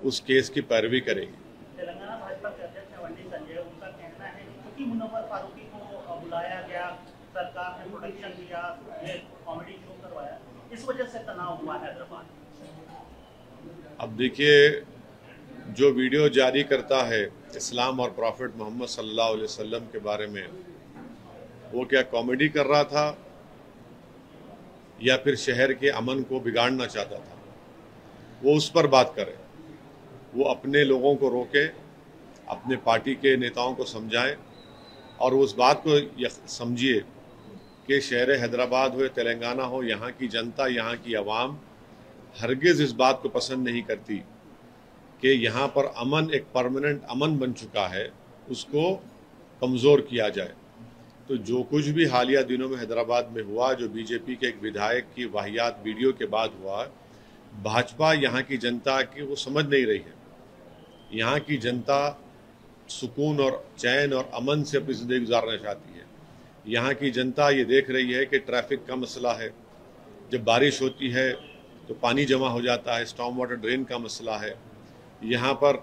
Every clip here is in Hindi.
उस केस की पैरवी करेगी। तेलंगाना भाजपा के अध्यक्ष वंडी संजय, उनका कहना है कि क्योंकि मुनव्वर फारूकी को बुलाया गया, सरकार ने प्रोटेक्शन दिया, ये कॉमेडी शो करवाया, इस वजह से तनाव हुआ हैदराबाद। अब देखिए, जो वीडियो जारी करता है इस्लाम और प्रॉफिट मोहम्मद सल्लल्लाहु अलैहि वसल्लम के बारे में, वो क्या कॉमेडी कर रहा था या फिर शहर के अमन को बिगाड़ना चाहता था? वो उस पर बात करे, वो अपने लोगों को रोके, अपने पार्टी के नेताओं को समझाए और उस बात को समझिए कि शहर हैदराबाद हो या तेलंगाना हो, यहाँ की जनता, यहाँ की आवाम हरगिज़ इस बात को पसंद नहीं करती कि यहाँ पर अमन एक परमानेंट अमन बन चुका है, उसको कमज़ोर किया जाए। तो जो कुछ भी हालिया दिनों में हैदराबाद में हुआ, जो बीजेपी के एक विधायक की वाहियात वीडियो के बाद हुआ, भाजपा यहाँ की जनता की वो समझ नहीं रही है। यहाँ की जनता सुकून और चैन और अमन से अपनी ज़िंदगी गुजारना चाहती है। यहाँ की जनता ये देख रही है कि ट्रैफिक का मसला है, जब बारिश होती है तो पानी जमा हो जाता है, स्टॉर्म वाटर ड्रेन का मसला है, यहाँ पर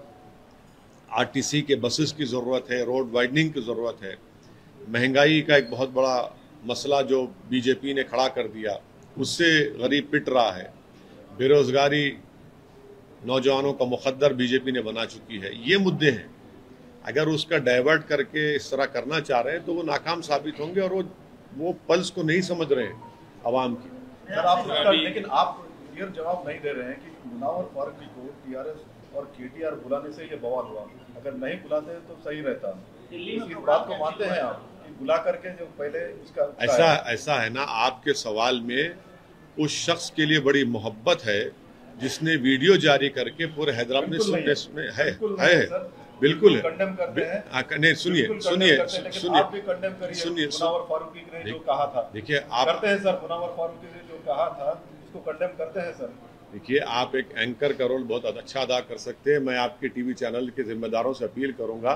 आरटीसी के बसेस की ज़रूरत है, रोड वाइडनिंग की ज़रूरत है, महंगाई का एक बहुत बड़ा मसला जो बीजेपी ने खड़ा कर दिया, उससे गरीब पिट रहा है, बेरोज़गारी नौजवानों का मुकद्दर बीजेपी ने बना चुकी है। ये मुद्दे हैं। अगर उसका डाइवर्ट करके इस तरह करना चाह रहे हैं तो वो नाकाम साबित होंगे और वो पल्स को नहीं समझ रहे हैं अवाम की। सर, आप लेकिन आप क्लियर जवाब नहीं दे रहे हैं कि मुनव्वर फारूकी को टीआरएस और केटीआर बुलाने से ये बवाल हुआ, अगर नहीं बुलाते तो सही रहता। इस बात को मानते हैं आप कि बुला करके जो पहले उसका ऐसा है ना, आपके सवाल में उस शख्स के लिए बड़ी मोहब्बत है जिसने वीडियो जारी करके पूरे हैदराबाद में बिल्कुल है। नहीं, सुनिए, मुनव्वर फारूकी ने जो कहा था, देखिए आप करते हैं सर, मुनव्वर फारूकी ने जो कहा था उसको कंडेम करते हैं सर। देखिए, आप एक एंकर का रोल बहुत अच्छा अदा कर सकते हैं। मैं आपके टीवी चैनल के जिम्मेदारों से अपील करूंगा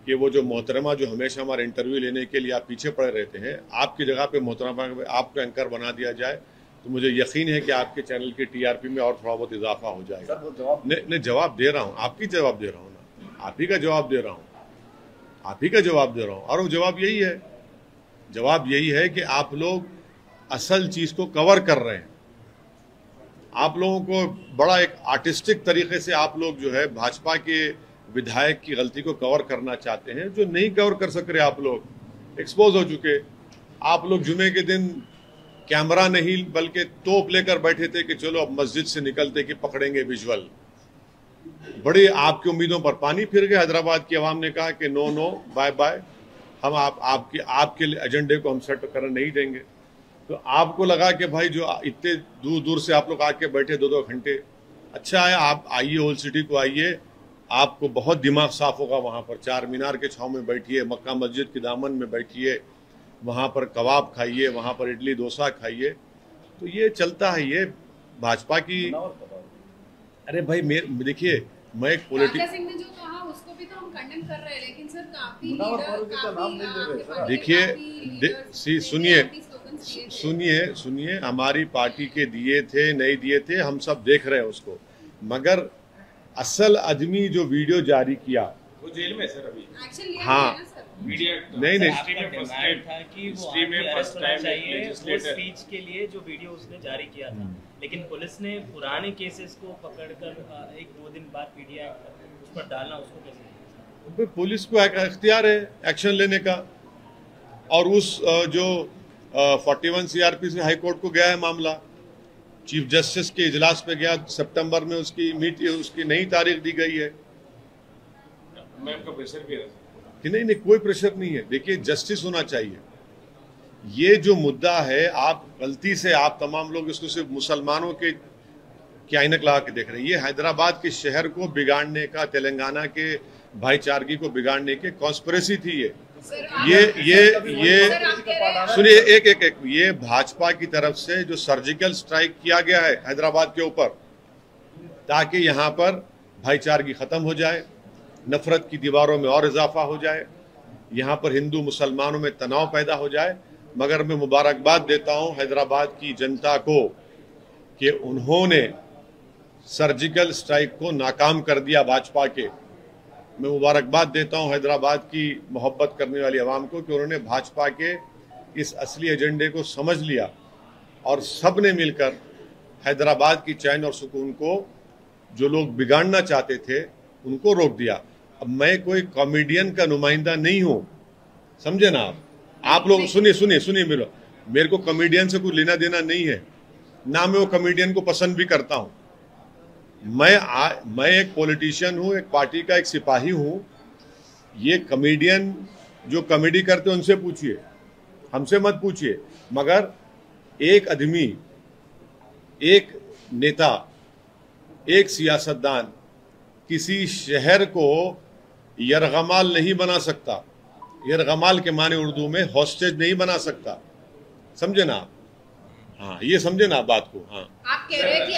कि वो जो मोहतरमा जो हमेशा हमारे इंटरव्यू लेने के लिए आप पीछे पड़े रहते हैं, आपकी जगह पे मोहतरमा आपको एंकर बना दिया जाए तो मुझे यकीन है कि आपके चैनल की टीआरपी में और थोड़ा बहुत इजाफा हो जाएगा। नहीं, जवाब दे रहा हूँ, आपकी जवाब दे रहा हूँ ना, आप ही का जवाब दे रहा हूँ, आप ही का जवाब दे रहा हूँ। और वो जवाब यही है कि आप लोग असल चीज़ को कवर कर रहे हैं। आप लोगों को बड़ा एक आर्टिस्टिक तरीके से आप लोग जो है भाजपा के विधायक की गलती को कवर करना चाहते हैं, जो नहीं कवर कर सक रहे। आप लोग एक्सपोज हो चुके। आप लोग जुमे के दिन कैमरा नहीं बल्कि तोप लेकर बैठे थे कि चलो अब मस्जिद से निकलते कि पकड़ेंगे विजुअल। बड़ी आपकी उम्मीदों पर पानी फिर गया। हैदराबाद की आवाम ने कहा कि नो नो बाय बाय, हम आपके एजेंडे को हम सेट करने नहीं देंगे। तो आपको लगा कि भाई जो इतने दूर दूर से आप लोग आके बैठे 2-2 घंटे, अच्छा है, आप आइए ओल्ड सिटी को आइए, आपको बहुत दिमाग साफ होगा। वहाँ पर चार मीनार के छाँव में बैठिए, मक्का मस्जिद के दामन में बैठिए, वहाँ पर कबाब खाइए, वहाँ पर इडली डोसा खाइए। तो ये चलता है, ये भाजपा की। अरे भाई देखिए, मैं एक पॉलिटिक्स सिंह ने जो कहा उसको भी तो हम कंडेम कर रहे हैं, लेकिन सर काफी देखिए, सुनिए, हमारी पार्टी के दिए थे नहीं दिए थे हम सब देख रहे हैं उसको, मगर असल आदमी जो वीडियो जारी किया वो जेल में सर अभी। हाँ, नहीं था कि वो फर्स्ट टाइम चाहिए वो स्पीच के लिए जो वीडियो उसने जारी किया था, लेकिन पुलिस ने पुराने केसेस को पकड़कर 1-2 दिन बाद पीडीआई उस पर डालना, उसको कैसे? पुलिस को इख्तियार है एक्शन लेने का। और उस जो 41 सीआरपी से हाई कोर्ट को गया है मामला, चीफ जस्टिस के इजलास पे गया, सितंबर में उसकी नई तारीख दी गई है। मैम का प्रेशर भी है कि नहीं, कोई प्रेशर नहीं है। देखिए, जस्टिस होना चाहिए। ये जो मुद्दा है, आप गलती से आप तमाम लोग इसको सिर्फ मुसलमानों के आइनक लगा के देख रहे हैं। ये हैदराबाद के शहर को बिगाड़ने का, तेलंगाना के भाईचारगी को बिगाड़ने की कॉन्स्पिरेसी थी। ये सुनिए, एक ये भाजपा की तरफ से जो सर्जिकल स्ट्राइक किया गया है हैदराबाद के ऊपर, ताकि यहाँ पर भाईचारगी खत्म हो जाए, नफरत की दीवारों में और इजाफा हो जाए, यहाँ पर हिंदू मुसलमानों में तनाव पैदा हो जाए। मगर मैं मुबारकबाद देता हूँ हैदराबाद की जनता को कि उन्होंने सर्जिकल स्ट्राइक को नाकाम कर दिया भाजपा के। मैं मुबारकबाद देता हूं हैदराबाद की मोहब्बत करने वाली आवाम को कि उन्होंने भाजपा के इस असली एजेंडे को समझ लिया और सब ने मिलकर हैदराबाद की चैन और सुकून को जो लोग बिगाड़ना चाहते थे उनको रोक दिया। अब मैं कोई कॉमेडियन का नुमाइंदा नहीं हूं, समझे ना आप लोग। सुनिए मेरे को कॉमेडियन से कोई लेना देना नहीं है, ना मैं वो कॉमेडियन को पसंद भी करता हूं। मैं एक पॉलिटिशियन हूं, एक पार्टी का एक सिपाही हूं। ये कॉमेडियन जो कॉमेडी करते हैं उनसे पूछिए, हमसे मत पूछिए। मगर एक आदमी, एक नेता, एक सियासतदान किसी शहर को यरगमाल नहीं बना सकता। यरगमाल के माने उर्दू में हॉस्टेज नहीं बना सकता, समझे ना। हाँ, ये समझे ना बात को। हाँ, आप कह रहे हैं कि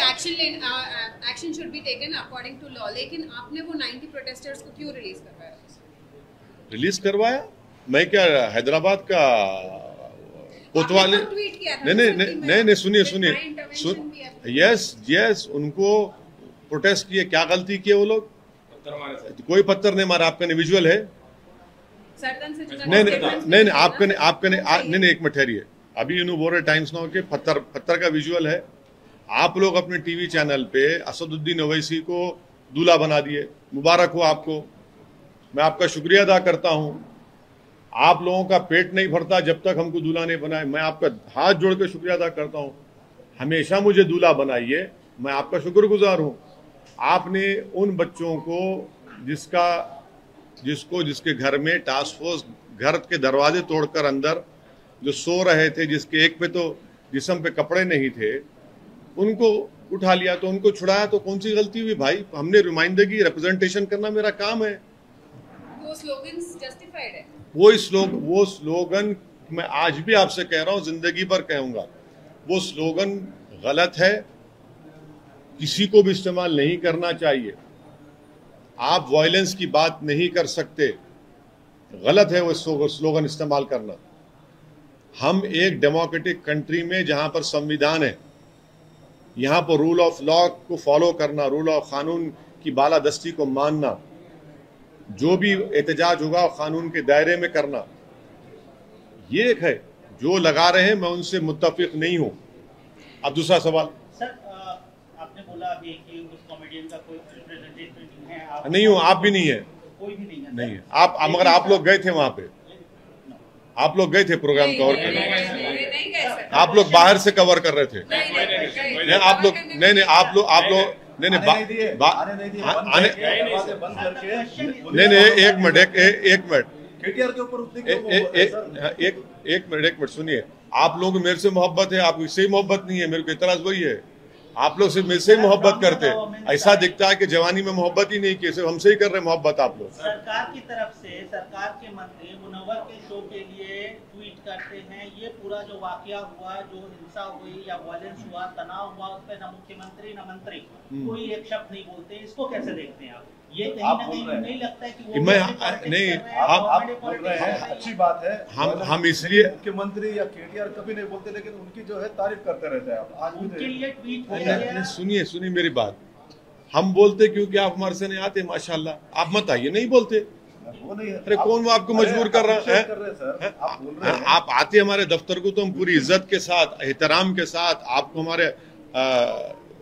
action should be taken according to law, लेकिन आपने वो 90 प्रोटेस्टर्स को क्यों रिलीज करवाया? करवाया मैं क्या हैदराबाद का कोतवाली? नहीं, सुनिए। यस, उनको प्रोटेस्ट किए, क्या गलती किए वो लोग? कोई पत्थर नहीं मारा। आपका विजुअल है? नहीं, आपका नहीं, एक मिनट ठहरिए। अभी बोल रहे टाइम्स नाउ के पत्थर का विजुअल है। आप लोग अपने टीवी चैनल पे असदुद्दीन ओवैसी को दूल्हा बना दिए। मुबारक हो आपको, मैं आपका शुक्रिया अदा करता हूं। आप लोगों का पेट नहीं भरता जब तक हमको दूल्हा नहीं बनाए। मैं आपका हाथ जोड़ के शुक्रिया अदा करता हूं। हमेशा मुझे दूल्हा बनाइए, मैं आपका शुक्रगुजार हूं। आपने उन बच्चों को जिसके घर में टास्क फोर्स घर के दरवाजे तोड़कर अंदर जो सो रहे थे, जिसके एक पे तो जिस्म पे कपड़े नहीं थे, उनको उठा लिया, तो उनको छुड़ाया। तो कौन सी गलती हुई भाई? हमने नुमाइंदगी रिप्रेजेंटेशन करना मेरा काम है। वो स्लोगन्स जस्टिफाइड है। वो स्लोगन मैं आज भी आपसे कह रहा हूं, जिंदगी भर कहूंगा, वो स्लोगन गलत है, किसी को भी इस्तेमाल नहीं करना चाहिए। आप वायलेंस की बात नहीं कर सकते, गलत है वो स्लोगन इस्तेमाल करना। हम एक डेमोक्रेटिक कंट्री में जहां पर संविधान है, यहां पर रूल ऑफ लॉ को फॉलो करना, रूल ऑफ कानून की बालादस्ती को मानना, जो भी एहतजाज होगा कानून के दायरे में करना, ये एक है। जो लगा रहे हैं मैं उनसे मुत्तफिक नहीं हूं। अब दूसरा सवाल। सर, आपने बोला अभी कि उस कॉमेडियन का कोई रिप्रेजेंटेटिव नहीं है। आप नहीं हूं, आप भी नहीं है। कोई भी नहीं है। नहीं है आप, मगर आप लोग गए थे वहां पे, आप लोग गए थे प्रोग्राम कवर करने। आप लोग बाहर से कवर कर रहे थे। नहीं, आप लोग नहीं, आप लोग नहीं, एक मिनट सुनिए। आप लोग मेरे से मोहब्बत है, आपको इससे ही मोहब्बत नहीं है। मेरे को इतराज वही है, आप लोग सिर्फ मेरे से ही मोहब्बत करते हैं। ऐसा दिखता है कि जवानी में मोहब्बत ही नहीं की, सिर्फ हमसे ही कर रहे मोहब्बत आप लोग। सरकार की तरफ से सरकार के मंत्री मुनव्वर के शो के लिए ट्वीट करते हैं, ये पूरा जो वाकया हुआ, जो हिंसा हुई या वायलेंस हुआ, तनाव हुआ, उस पर न मुख्यमंत्री न मंत्री कोई एक शब्द नहीं बोलते। इसको कैसे देखते हैं आप? ये कहीं ना कहीं नहीं लगता है कि वो नहीं, आप बोल रहे हैं, अच्छी बात है। हम इसलिए मुख्यमंत्री या केटीआर कभी नहीं बोलते, लेकिन उनकी जो है तारीफ करते रहते हैं आप। आज उनके लिए ट्वीट हो गया। सुनिए मेरी बात। हम बोलते क्योंकि आप हमारे से नहीं आते, माशाल्लाह। आप मत आइए, नहीं बोलते। अरे कौन वो आपको मजबूर कर रहा है? आप आते हमारे दफ्तर को तो हम पूरी इज्जत के साथ, एहतराम के साथ आपको, हमारे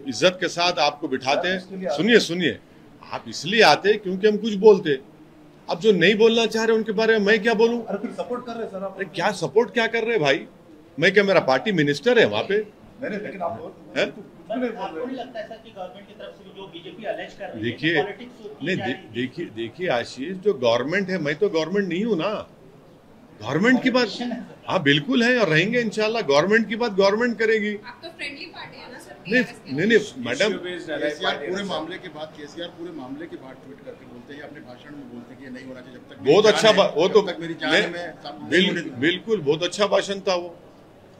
इज्जत के साथ आपको बिठाते हैं। सुनिए, आप इसलिए आते क्योंकि हम कुछ बोलते। अब जो नहीं बोलना चाह रहे उनके बारे में मैं क्या बोलूं? अरे फिर सपोर्ट कर रहे सर आप। अरे क्या सपोर्ट क्या कर रहे भाई? मैं क्या, मेरा पार्टी मिनिस्टर है वहाँ पे? नहीं, लेकिन आप लगता है सर कि गवर्नमेंट की तरफ से जो बीजेपी अलेज कर रही है, देखिए आशीष, जो गवर्नमेंट है, मैं तो गवर्नमेंट नहीं हूँ ना। गवर्नमेंट की बात, हाँ बिल्कुल है, और रहेंगे इंशाल्लाह। गवर्नमेंट की बात गवर्नमेंट करेगी। आप तो फ्रेंडली पार्टी है ना सर? नहीं मैडम, पूरे मामले के बाद केसीआर पूरे मामले के बाद ट्वीट करके बोलते हैं, अपने भाषण में बोलते हैं कि ये नहीं होना चाहिए जब तक। बहुत अच्छा, वो तो मेरी जान में बिल्कुल बहुत अच्छा भाषण था वो।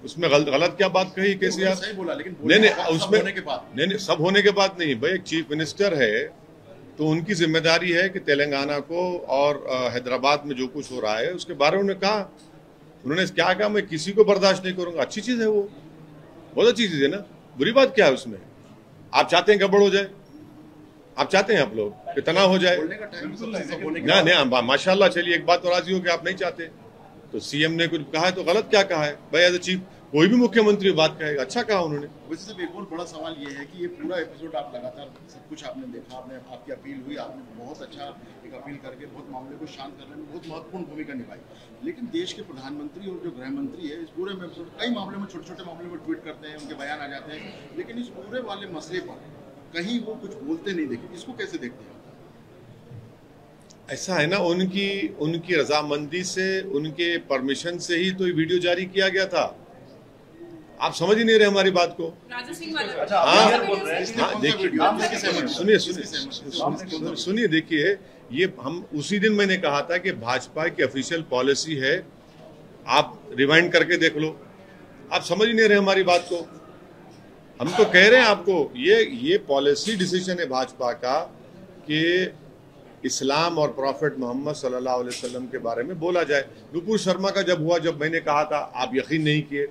उसमें गलत क्या बात कही केसीआर? सही बोला, लेकिन नहीं उसमें होने के बाद नहीं, सब होने के बाद नहीं भाई। एक चीफ मिनिस्टर है तो उनकी जिम्मेदारी है कि तेलंगाना को और हैदराबाद में जो कुछ हो रहा है उसके बारे में उन्होंने कहा। उन्होंने क्या कहा? मैं किसी को बर्दाश्त नहीं करूंगा। अच्छी चीज है वो, बहुत अच्छी चीज है ना। बुरी बात क्या है उसमें? आप चाहते हैं गड़बड़ हो जाए? आप चाहते हैं आप लोग कि तनाव हो जाए? बोलने का टाइम ना नहीं, माशाल्लाह, चलिए एक बात तो राजी हो कि आप नहीं चाहते, तो सीएम ने कुछ कहा है तो गलत क्या कहा है भाई? एज ए चीफ कोई भी मुख्यमंत्री बात कहेगा, अच्छा कहा उन्होंने। वैसे सब एक और बड़ा सवाल ये है कि ये पूरा एपिसोड आप लगातार सब कुछ आपने देखा, आपने आपकी अपील हुई, आपने बहुत अच्छा एक अपील करके बहुत मामले को शांत करने में बहुत महत्वपूर्ण भूमिका निभाई, लेकिन देश के प्रधानमंत्री और जो गृह मंत्री है इस पूरे में कई मामले में छोटे छोटे मामले में ट्वीट करते हैं, उनके बयान आ जाते हैं, लेकिन इस पूरे वाले मसले पर कहीं वो कुछ बोलते नहीं देखे। इसको कैसे देखते हैं? ऐसा है ना, उनकी रजामंदी से, उनके परमिशन से ही तो ये वीडियो जारी किया गया था। आप समझ ही नहीं रहे हमारी बात को। राजू सिंह वाला। अच्छा, हाँ देखिए, सुनिए, देखिए, ये हम उसी दिन मैंने कहा था कि भाजपा की ऑफिशियल पॉलिसी है, आप रिवाइंड करके देख लो। आप समझ ही नहीं रहे हमारी बात को। हम तो कह रहे हैं आपको, ये पॉलिसी डिसीजन है भाजपा का कि इस्लाम और प्रॉफिट मोहम्मद सल्लल्लाहु अलैहि वसल्लम के बारे में बोला जाए। नुपुर शर्मा का जब हुआ, जब मैंने कहा था, आप यकीन नहीं किए,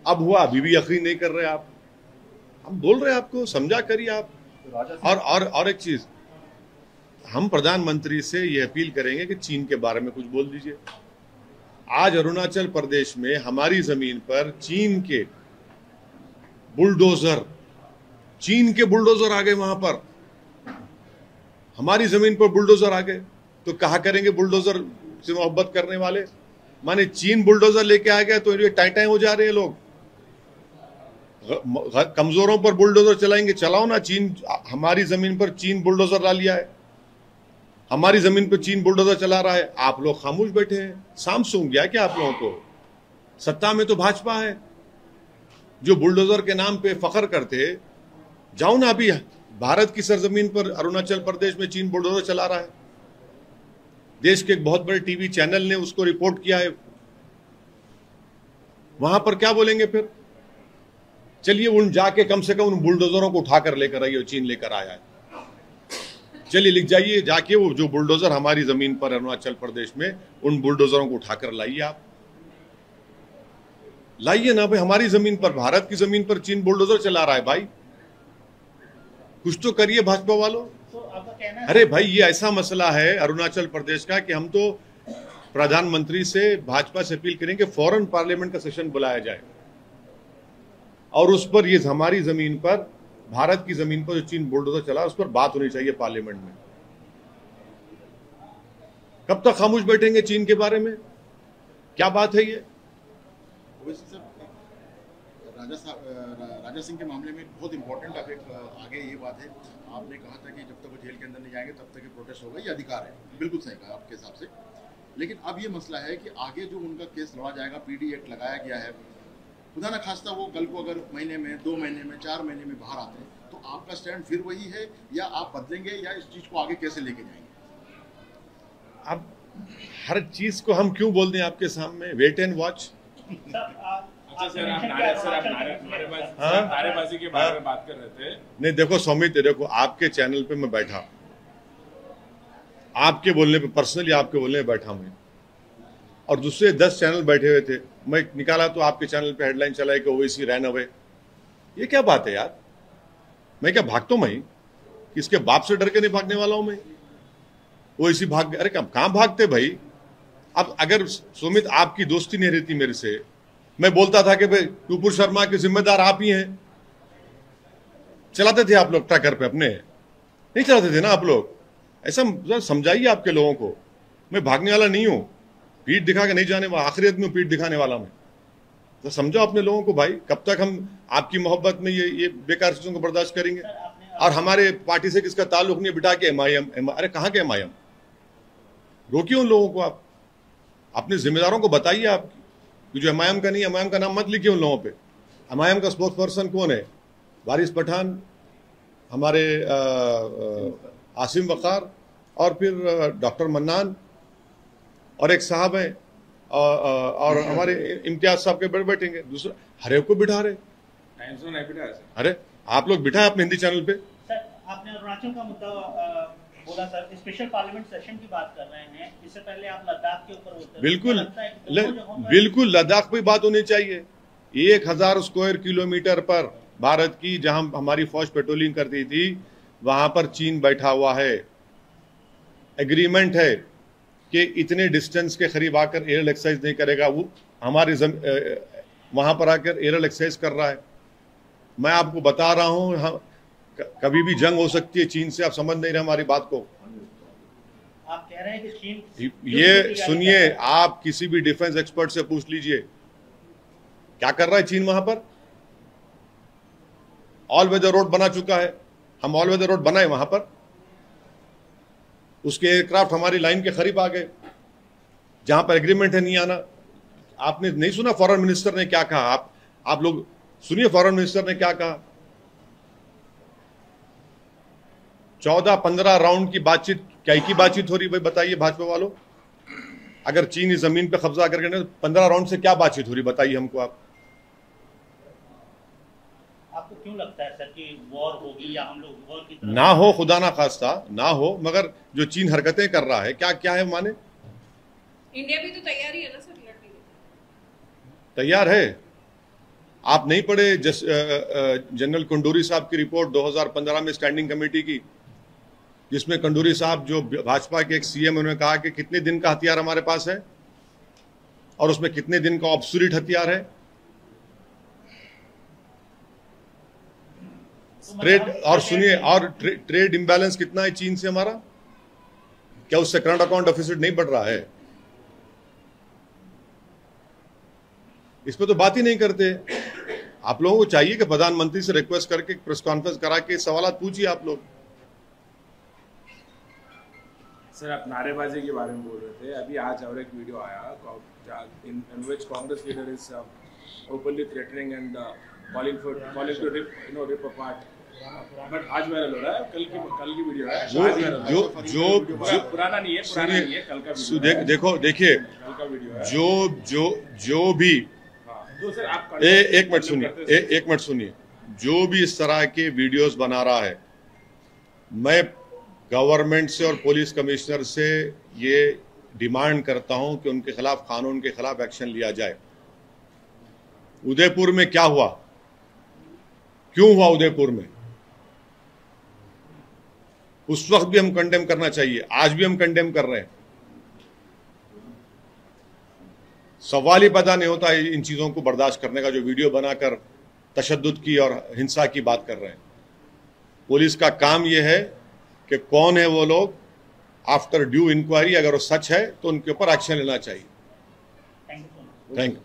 अब हुआ, अभी भी यकीन नहीं कर रहे आप। हम बोल रहे हैं आपको, समझा करिए आप। और एक चीज, हम प्रधानमंत्री से ये अपील करेंगे कि चीन के बारे में कुछ बोल दीजिए। आज अरुणाचल प्रदेश में हमारी जमीन पर चीन के बुलडोजर आ गए, वहां पर हमारी जमीन पर बुलडोजर आ गए, तो कहा करेंगे बुलडोजर से मोहब्बत करने वाले? माने चीन बुलडोजर लेके आ गया तो ये टाई हो जा रहे हैं लोग। कमजोरों पर बुलडोजर चलाएंगे, चलाओ ना। चीन हमारी जमीन पर चीन बुलडोजर ला लिया है, हमारी जमीन पर चीन बुलडोजर चला रहा है, आप लोग खामोश बैठे हैं। शाम सूंघ गया क्या आप लोगों को? सत्ता में तो भाजपा है, जो बुलडोजर के नाम पे फख्र करते। जाओ ना, अभी भारत की सरजमीन पर अरुणाचल प्रदेश में चीन बुलडोजर चला रहा है। देश के एक बहुत बड़े टीवी चैनल ने उसको रिपोर्ट किया है। वहां पर क्या बोलेंगे फिर? चलिए उन जाके कम से कम उन बुलडोजरों को उठाकर लेकर आइए, चीन लेकर आया है। चलिए लिख जाइए जाके, वो जो बुलडोजर हमारी जमीन पर अरुणाचल प्रदेश में, उन बुलडोजरों को उठाकर लाइए। आप लाइए ना भाई, हमारी जमीन पर, भारत की जमीन पर चीन बुलडोजर चला रहा है भाई। कुछ तो करिए भाजपा वालों। अरे भाई, ये ऐसा मसला है अरुणाचल प्रदेश का कि हम तो प्रधानमंत्री से, भाजपा से अपील करेंगे फौरन पार्लियामेंट का सेशन बुलाया जाए, और उस पर, ये हमारी जमीन पर, भारत की जमीन पर जो चीन बुलडोजर चला, उस पर बात होनी चाहिए पार्लियामेंट में। कब तक खामोश बैठेंगे चीन के बारे में? क्या बात है ये? राजा सिंह के मामले में बहुत इंपॉर्टेंट अब एक आगे ये बात है, आपने कहा था कि जब तक वो जेल के अंदर नहीं जाएंगे तब तक ये प्रोटेस्ट होगा, ये अधिकार है, बिल्कुल सही कहा आपके हिसाब से। लेकिन अब ये मसला है कि आगे जो उनका केस लड़ा जाएगा, पीडी एक्ट लगाया गया है, खुदा न खास्ता वो कल को अगर महीने में, 2 महीने में, 4 महीने में बाहर आते हैं, तो आपका स्टैंड फिर वही है, या आप बदलेंगे, या इस चीज को आगे कैसे लेके जाएंगे? अब हर चीज को हम क्यों बोल दें आपके सामने? Wait and watch. अच्छा सर, आप नारेबाजी के बारे में बात कर रहे थे। नहीं देखो सौमित, देखो आपके चैनल पे मैं बैठा, आपके बोलने पे, पर्सनली आपके बोलने पे बैठा मैं, और दूसरे 10 चैनल बैठे हुए थे। मैं निकाला तो आपके चैनल पे हेडलाइन चलाई कि ओवैसी रैन अवे। ये क्या बात है यार? मैं क्या भागता हूं? मैं किसके बाप से डर के नहीं भागने वाला हूं मैं। ओवैसी भाग गए? अरे कहां भागते भाई? अब अगर सुमित आपकी दोस्ती नहीं रहती मेरे से, मैं बोलता था कि भाई नुपुर शर्मा के जिम्मेदार आप ही हैं। चलाते थे आप लोग ट्रैकर पे अपने? नहीं चलाते थे ना आप लोग। ऐसा समझाइए आपके लोगों को, मैं भागने वाला नहीं हूं, पीठ दिखा के नहीं जाने वाला, आखिरत में पीठ दिखाने वाला मैं। तो समझो अपने लोगों को भाई, कब तक हम आपकी मोहब्बत में ये बेकार चीजों को बर्दाश्त करेंगे? और हमारे पार्टी से किसका ताल्लुक नहीं, बिठा के MIM। अरे कहाँ के MIM? रोकिए उन लोगों को। आप अपने जिम्मेदारों को बताइए आप कि जो MIM का नहीं, MIM का नाम मत लिखिए उन लोगों पे। MIM का स्पोक्स पर्सन कौन है? वारिस पठान, हमारे आसिम वकार, और फिर डॉक्टर मन्नान, और एक साहब हैं, और हमारे इम्तियाज साहब के बैठेंगे। दूसरा हर एक को बिठा रहे। अरे आप लोग बिठाए अपने हिंदी चैनल पे। सर, आपने अरुणाचल का मुद्दा बोला सर, स्पेशल पार्लियामेंट सेशन की बात कर रहे हैं, इससे पहले आप लद्दाख के ऊपर बोलते हैं। बिल्कुल लद्दाख पे बात होनी चाहिए। 1000 स्क्वायर किलोमीटर पर भारत की, जहां हमारी फौज पेट्रोलिंग करती थी, वहां पर चीन बैठा हुआ है, एग्रीमेंट है कि इतने डिस्टेंस के करीब आकर एयर एक्सरसाइज नहीं करेगा, वो हमारे वहां पर आकर एयर एक्सरसाइज कर रहा है। मैं आपको बता रहा हूं, कभी भी जंग हो सकती है चीन से, आप समझ नहीं रहे हमारी बात को। आप कह रहे हैं कि चीन, ये सुनिए, आप किसी भी डिफेंस एक्सपर्ट से पूछ लीजिए क्या कर रहा है चीन वहां पर। ऑल वेदर रोड बना चुका है, हम ऑल वेदर रोड बनाए वहां पर, उसके एयरक्राफ्ट हमारी लाइन के करीब आ गए, जहां पर एग्रीमेंट है नहीं आना। आपने नहीं सुना फॉरेन मिनिस्टर ने क्या कहा? आप लोग सुनिए फॉरेन मिनिस्टर ने क्या कहा। 14-15 राउंड की बातचीत, क्या की बातचीत हो रही भाई बताइए भाजपा वालों? अगर चीन इस जमीन पे कब्जा करके 15 राउंड से क्या बातचीत हो रही बताइए हमको आप। आपको क्यों लगता है सर कि वॉर होगी या हम लोग वॉर की तरफ ना हो, खुदा ना खास्ता ना हो, मगर जो चीन हरकतें कर रहा है क्या क्या है माने? इंडिया भी तो तैयार ही है ना सर लड़ने के? तैयार है। आप नहीं पढ़े जनरल कंडूरी साहब की रिपोर्ट 2015 में स्टैंडिंग कमेटी की, जिसमें कंडूरी साहब जो भाजपा के एक सीएम, उन्होंने कहा कि कितने दिन का हथियार हमारे पास है और उसमें कितने दिन का ऑब्सोलीट हथियार है। ट्रेड, और सुनिए, और ट्रेड इम्बैलेंस कितना है चीन से हमारा? क्या उससे करंट अकाउंट डेफिसिट नहीं बढ़ रहा है? इस पर तो बात ही नहीं करते। आप लोगों को चाहिए कि प्रधानमंत्री से रिक्वेस्ट करके प्रेस कॉन्फ्रेंस करा के सवाल पूछिए आप लोग। सर, आप नारेबाजी के बारे में बोल रहे थे, अभी आज और एक वीडियो आया in which Congress leader is openly threatening and calling to rip apart. But आज वायरल हो रहा है, कल की वीडियो है, जो पुराना नहीं है, कल का वीडियो। देखिए, कल का वीडियो है। जो भी, तो सर आप एक मिनट सुनिए, जो भी इस तरह के वीडियोस बना रहा है, मैं गवर्नमेंट से और पुलिस कमिश्नर से ये डिमांड करता हूं कि उनके खिलाफ, कानून के खिलाफ एक्शन लिया जाए। उदयपुर में क्या हुआ, क्यों हुआ उदयपुर में, उस वक्त भी हम कंडेम करना चाहिए, आज भी हम कंडेम कर रहे हैं। सवाल ही पैदा नहीं होता इन चीजों को बर्दाश्त करने का, जो वीडियो बनाकर तशद्दुद की और हिंसा की बात कर रहे हैं। पुलिस का काम यह है कि कौन है वो लोग, आफ्टर ड्यू इंक्वायरी अगर वो सच है तो उनके ऊपर एक्शन लेना चाहिए। Thank you. Thank you.